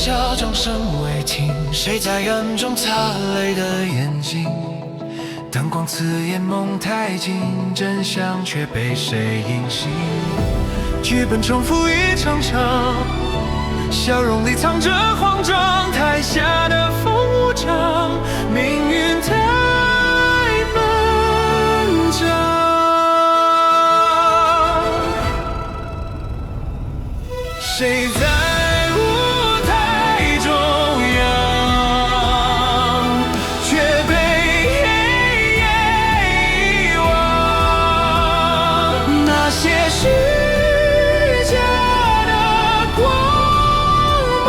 笑，掌声未停。谁在眼中擦泪的眼睛？灯光刺眼，梦太近，真相却被谁隐形？剧本重复一场场，笑容里藏着慌张，台下的风无常，命运太漫长。谁在舞台中央，却被遗忘？那些虚假的光芒，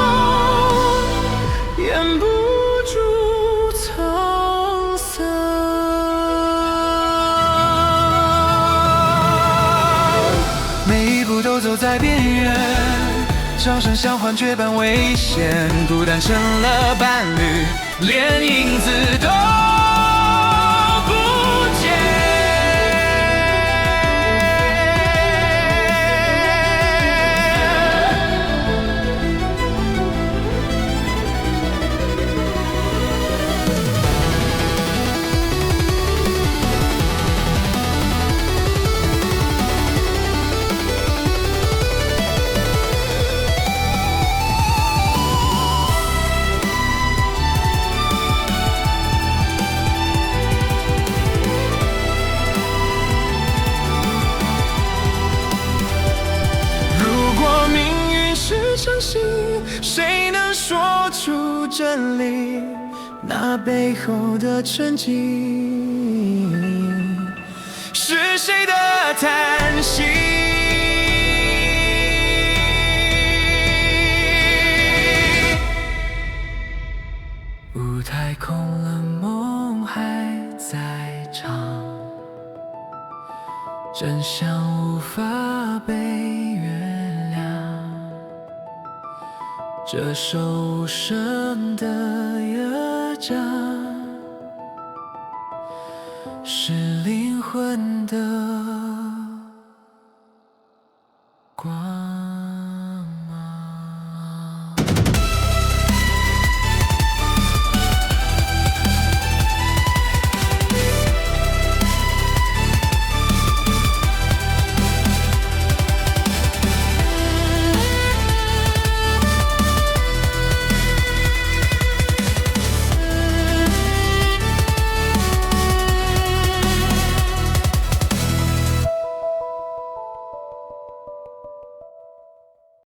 掩不住沧桑。每一步都走在边缘，掌声像幻觉般危险，孤单成了伴侣，连影子都不见。相信谁能说出真理？那背后的沉寂，是谁的叹息？舞台空了，梦还在唱，真相无法被原谅。这首无声的乐章，是灵魂的